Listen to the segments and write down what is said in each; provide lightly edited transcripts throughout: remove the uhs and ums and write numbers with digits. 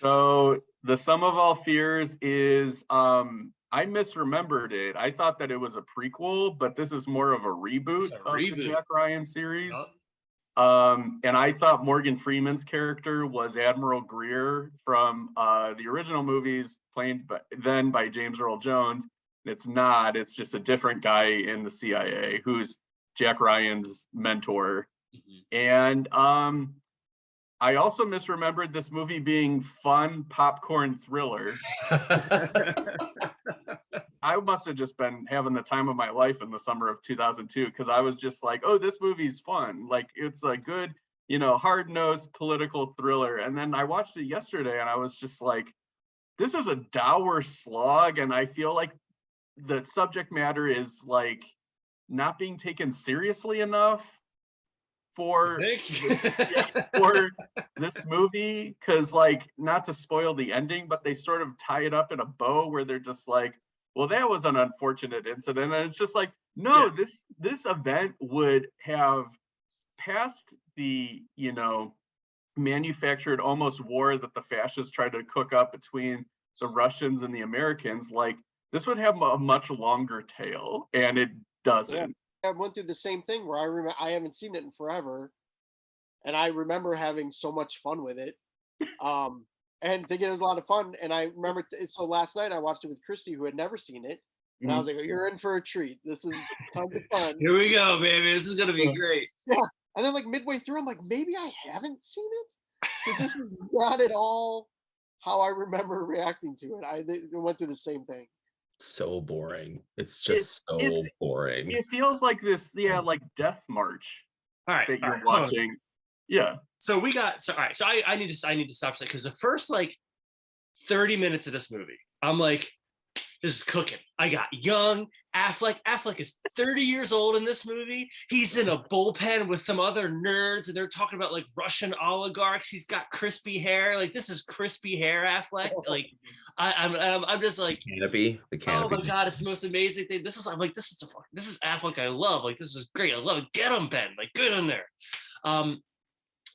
So the Sum of All Fears is I misremembered it. I thought that it was a prequel, but this is more of a It's reboot a of the reboot. Jack Ryan Yup. series. And I thought Morgan Freeman's character was Admiral Greer from the original movies, played then by James Earl Jones. It's not. It's just a different guy in the CIA who's Jack Ryan's mentor. Mhm. And I also misremembered this movie being fun popcorn thriller. I must have just been having the time of my life in the summer of 2002 because I was just like, oh, this movie's fun. Like it's a good, hard-nosed political thriller. And then I watched it yesterday and I was just like, this is a dour slog. And I feel like the subject matter is like not being taken seriously enough You for this yeah, think? for this movie because like not to spoil the ending but they sort of tie it up in a bow where they're just like, well, that was an unfortunate incident, and it's just like, Yeah. no, this event would have passed the manufactured almost war that the fascists tried to cook up between the Russians and the Americans. Like this would have a much longer tail, and it Yeah, doesn't. I went through the same thing where I haven't seen it in forever, and I remember having so much fun with it, um, and thinking it was a lot of fun. And I remember, so last night I watched it with Christy, who had never seen it, and I was Mhm. like, "You're in for a treat. This is tons of fun." Here we go, baby. This is gonna be great. Yeah, and then like midway through, I'm like, maybe I haven't seen it because this is not at all how I remember reacting to it. Went through the same thing. So boring. It's It just so it's boring. it feels like this, yeah, like Death March that All you're right, hold on. watching. Yeah. So we got so all right. So I need to stop because the first like 30 minutes of this movie, I'm like, this is cooking. I got young Affleck. Affleck is 30 years old in this movie. He's in a bullpen with some other nerds, and they're talking about like Russian oligarchs. He's got crispy hair. Like this is crispy hair Affleck. Like I'm just like, The oh canopy. my god, it's the most amazing thing. This is I'm like this is Affleck I love. Like this is great. I love it. Get him, Ben. Like get in there. Um,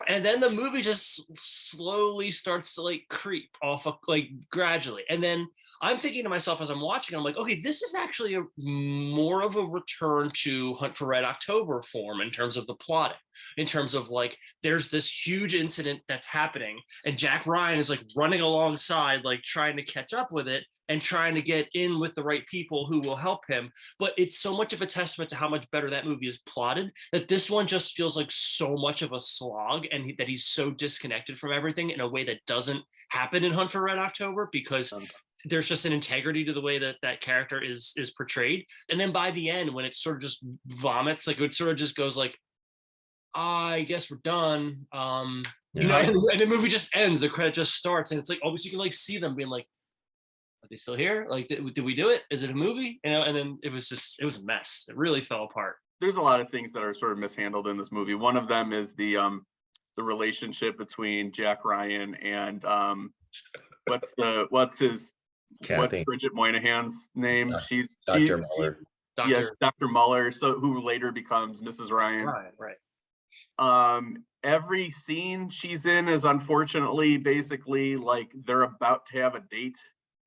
and then the movie just slowly starts to like creep off of, like gradually, and then I'm thinking to myself as I'm watching, I'm like, okay, this is actually a more of a return to Hunt for Red October form in terms of the plotting, in terms of like there's this huge incident that's happening and Jack Ryan is like running alongside, like trying to catch up with it and trying to get in with the right people who will help him. But it's so much of a testament to how much better that movie is plotted that this one just feels like so much of a slog, and that he's so disconnected from everything in a way that doesn't happen in Hunt for Red October because there's just an integrity to the way that that character is portrayed. And then by the end, when it sort of just vomits, like it sort of just goes like, I guess we're done. Yeah. And the movie just ends. The credit just starts, and it's like obviously you can like see them being like, are they still here? Like, did we do it? Is it a movie? And then it was a mess. It really fell apart. There's a lot of things that are sort of mishandled in this movie. One of them is the relationship between Jack Ryan and what's his what's Kathy. Bridget Moynihan's name? Doc- She's Dr. she Mueller. yes, Doctor. Dr. Mueller, so who later becomes Mrs. Ryan. Right. Every scene she's in is unfortunately basically like they're about to have a date.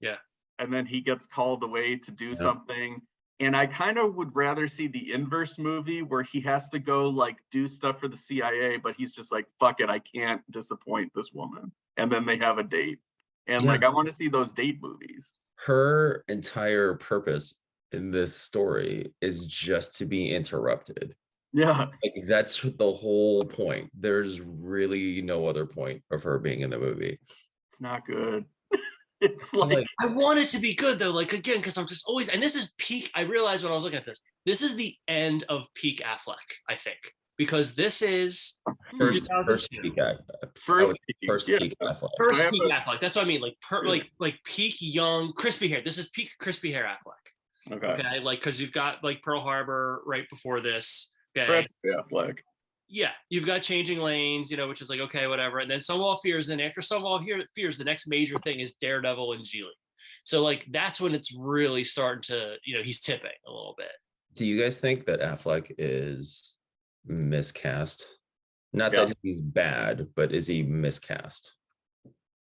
Yeah. And then he gets called away to do Yeah. something. And I kind of would rather see the inverse movie where he has to go like do stuff for the CIA, but he's just like, fuck it, I can't disappoint this woman. And then they have a date. And Yeah. like I want to see those date movies. Her entire purpose in this story is just to be interrupted. Yeah. Like that's the whole point. There's really no other point of her being in the movie. It's not good. It's like I want it to be good though, like again, because I'm just always, and this is peak. I realized when I was looking at this is the end of peak Affleck, I think, because this is First 2002. peak, first yeah. peak Affleck. First peak Affleck. That's what I mean. Like peak young crispy hair. This is peak crispy hair Affleck. Okay. Like because you've got like Pearl Harbor right before this. Okay. Affleck. Yeah, you've got Changing Lanes, which is like okay, whatever. And then Some of All Fears. And after Some of All Fears, the next major thing is Daredevil and Geely. So like that's when it's really starting to, he's tipping a little bit. Do you guys think that Affleck is miscast? Not that he's bad, but is he miscast?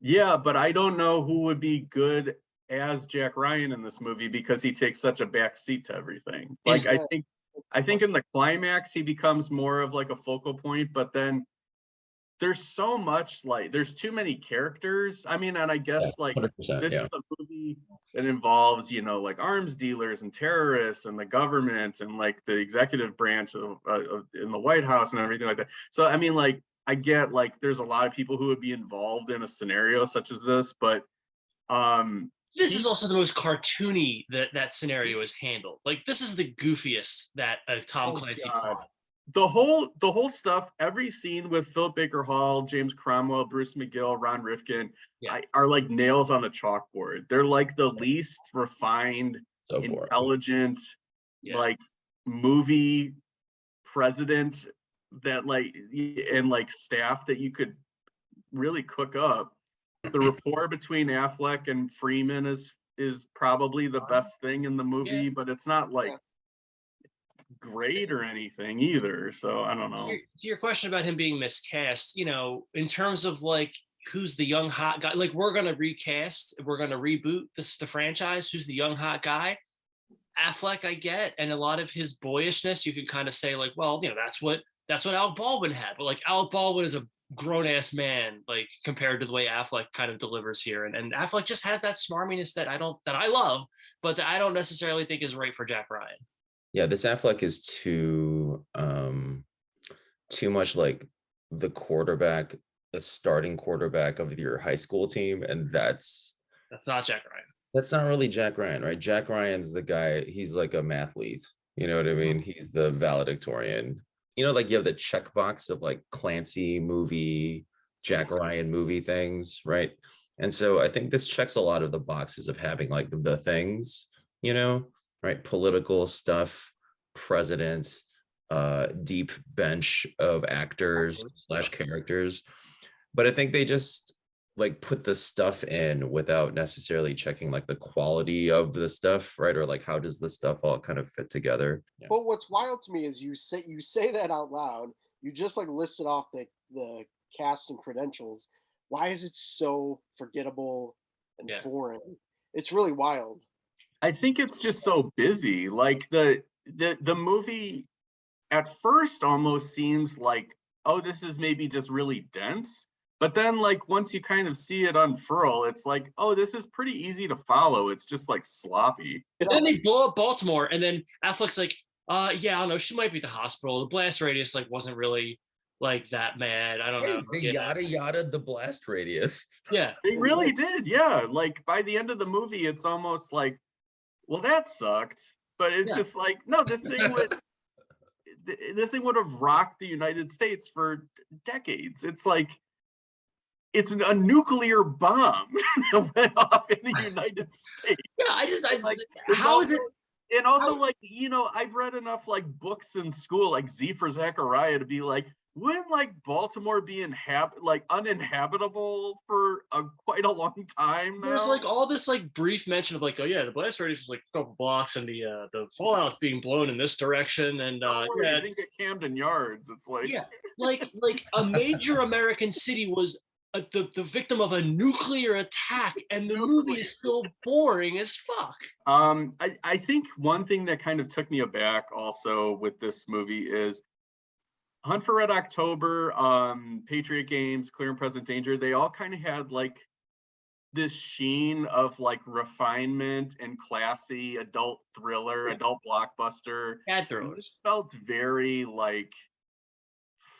Yeah, but I don't know who would be good as Jack Ryan in this movie because he takes such a back seat to everything. Like Is I think in the climax he becomes more of like a focal point, but then there's so much, like there's too many characters. I mean, and I Yeah, guess like 100%. this is Yeah. a movie that involves, like arms dealers and terrorists and the government and like the executive branch in the White House and everything like that. So I mean, like I get like there's a lot of people who would be involved in a scenario such as this, but this is he also the most cartoony that scenario is handled. Like this is the goofiest that a Tom oh Clancy god, plot. the whole stuff, every scene with Philip Baker Hall, James Cromwell, Bruce McGill, Ron Rifkin, Yeah. are like nails on the chalkboard. They're like the least refined, So boring. intelligent, Yeah. like movie president that like and like staff that you could really cook up. The rapport between Affleck and Freeman is probably the best thing in the movie, Yeah. but it's not like Yeah. great or anything either. So I don't know. To your question about him being miscast, in terms of like who's the young hot guy, like we're gonna recast, we're gonna reboot the franchise. Who's the young hot guy? Affleck, I get, and a lot of his boyishness, you can kind of say like, well, that's what Alec Baldwin had, but like Alec Baldwin is a grown ass man, like compared to the way Affleck kind of delivers here, and Affleck just has that smarminess that I love, but that I don't necessarily think is right for Jack Ryan. Yeah, this Affleck is too much like the quarterback, the starting quarterback of your high school team, and that's not Jack Ryan. That's not really Jack Ryan, right? Jack Ryan's the guy, he's like a mathlete. You know what I mean? He's the valedictorian. Like you have the checkbox of like Clancy movie, Jack Ryan movie things, right? And so I think this checks a lot of the boxes of having like the things, right? Political stuff, president, deep bench of actors / characters. But I think they just like put the stuff in without necessarily checking like the quality of the stuff, right? Or like how does the stuff all kind of fit together? Yeah. But what's wild to me is you say that out loud. You just like listed off the cast and credentials. Why is it so forgettable and boring? It's really wild. I think it's just so busy. Like the movie at first almost seems like, oh, this is maybe just really dense. But then like once you kind of see it unfurl, it's like, oh, this is pretty easy to follow. It's just like sloppy. And then they blow up Baltimore, and then Affleck's like, yeah, I don't know, she might be at the hospital. The blast radius like wasn't really like that bad. I don't know. They yada yada the blast radius. Yeah. They really did. Yeah. Like by the end of the movie, it's almost like, well, that sucked. But it's just like, no, this thing would have rocked the United States for decades. It's like, it's a nuclear bomb that went off in the United States. Yeah, I like, how is it? And also, like, I've read enough like books in school, like Z for Zachariah, to be like, wouldn't like Baltimore be uninhabitable for quite a long time now? There's like all this like brief mention of like, oh yeah, the blast radius is like a couple blocks, and the fallout's being blown in this direction, and I think at Camden Yards, it's like like a major American city was the victim of a nuclear attack, and the movie is still boring as fuck. I think one thing that kind of took me aback also with this movie is Hunt for Red October, Patriot Games, Clear and Present Danger. They all kind of had like this sheen of like refinement and classy adult thriller, adult blockbuster. Bad thrillers. This felt very like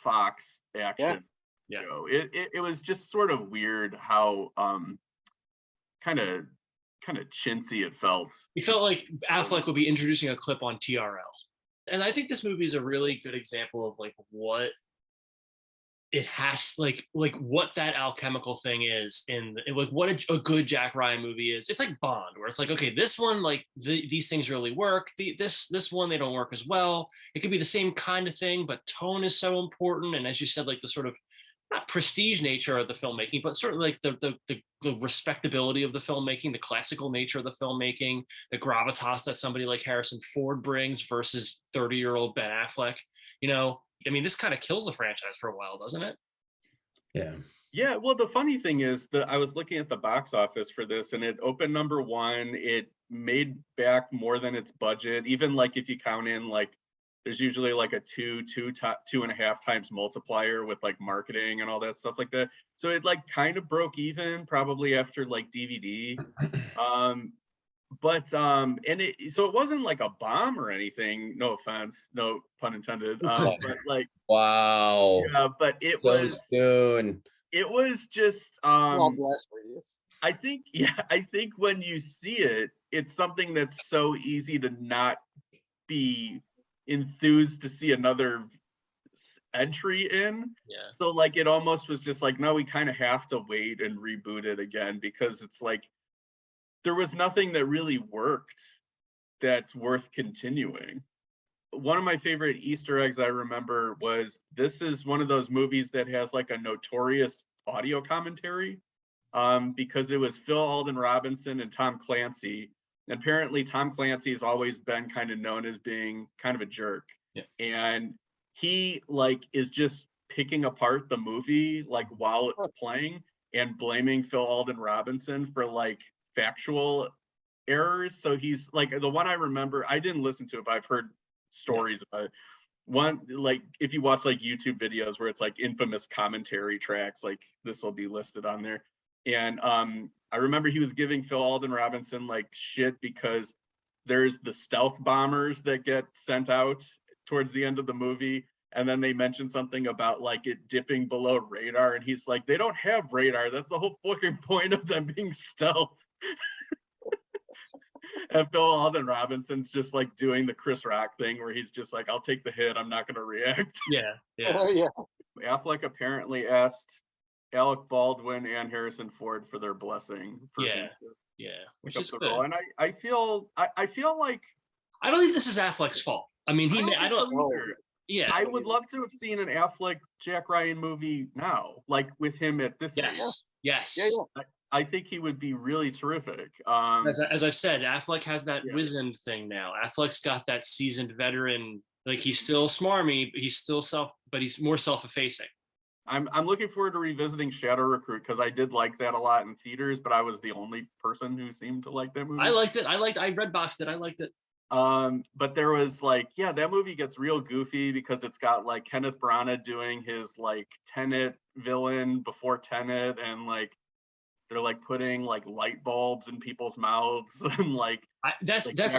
Fox action. Yeah. It was just sort of weird how kind of chintzy it felt. It felt like Affleck would be introducing a clip on TRL. And I think this movie is a really good example of like what it has, like what that alchemical thing is like what a good Jack Ryan movie is. It's like Bond, where it's like, okay, this one, like these things really work. This one, they don't work as well. It could be the same kind of thing, but tone is so important. And as you said, like the sort of not prestige nature of the filmmaking, but certainly like the respectability of the filmmaking, the classical nature of the filmmaking, the gravitas that somebody like Harrison Ford brings versus 30-year-old Ben Affleck. I mean, this kind of kills the franchise for a while, doesn't it? Yeah. Yeah, well, the funny thing is that I was looking at the box office for this, and it opened number one. It made back more than its budget. Even like if you count in like, there's usually like a two and a half times multiplier with like marketing and all that stuff like that. So it like kind of broke even probably after like DVD. Um, but and it so it wasn't like a bomb or anything. No offense, no pun intended. But like Wow. yeah, but So soon. it was just We're all blessed, Radius. I think yeah, I think when you see it, it's something that's so easy to not be enthused to see another entry in. Yeah. So like it almost was just like, no, we kind of have to wait and reboot it again because it's like there was nothing that really worked that's worth continuing. One of my favorite Easter eggs I remember was this is one of those movies that has like a notorious audio commentary because it was Phil Alden Robinson and Tom Clancy. And apparently, Tom Clancy has always been kind of known as being kind of a jerk. Yeah. And he like is just picking apart the movie like while it's playing and blaming Phil Alden Robinson for like factual errors. So he's like the one I remember, I didn't listen to it, but I've heard stories about it. One, like if you watch like YouTube videos where it's like infamous commentary tracks, like this will be listed on there. And I remember he was giving Phil Alden Robinson like shit because there's the stealth bombers that get sent out towards the end of the movie. And then they mentioned something about like it dipping below radar. And he's like, they don't have radar. That's the whole fucking point of them being stealth. And Phil Alden Robinson's just like doing the Chris Rock thing where he's just like, I'll take the hit. I'm not going to react. Yeah. Yeah. Oh yeah. Affleck apparently asked Alec Baldwin and Harrison Ford for their blessing. For Yeah. him to Yeah. Which pick is up the good. role. And I feel like I don't think this is Affleck's fault. I mean, I don't. think so either. Yeah. I would love to have seen an Affleck Jack Ryan movie now, like with him at this age. Yes. Yeah, yeah. I think he would be really terrific. As I've said, Affleck has that Yeah. wizened thing now. Affleck's got that seasoned veteran. Like he's still smarmy, but he's more self-effacing. I'm looking forward to revisiting Shadow Recruit because I did like that a lot in theaters, but I was the only person who seemed to like that movie. I liked it. I redboxed it. I liked it. But there was like, yeah, that movie gets real goofy because it's got like Kenneth Branagh doing his like Tenet villain before Tenet, and like they're like putting like light bulbs in people's mouths and like I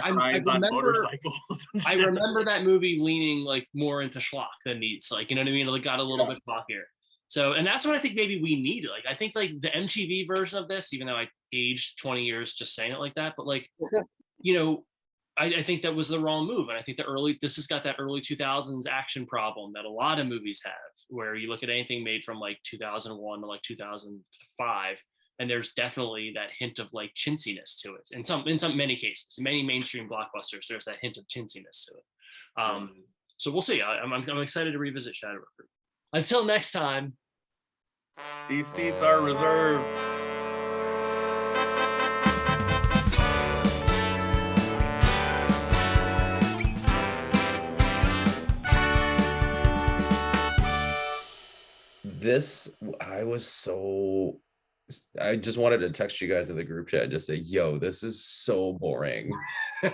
Ryan's on motorcycles. I remember that movie leaning like more into schlock than needs, like, you know what I mean? It got a little bit clockier. So, and that's what I think maybe we need. Like, I think like the MTV version of this, even though I aged 20 years just saying it like that, but like, you know, I think that was the wrong move. And I think this has got that early 2000s action problem that a lot of movies have, where you look at anything made from like 2001 to like 2005, and there's definitely that hint of like chintziness to it. In many cases, many mainstream blockbusters, there's that hint of chintziness to it. So we'll see. I'm excited to revisit Shadow Recruit. Until next time. These seats are reserved. I just wanted to text you guys in the group chat and just say, yo, this is so boring.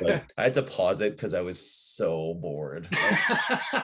Like, I had to pause it because I was so bored.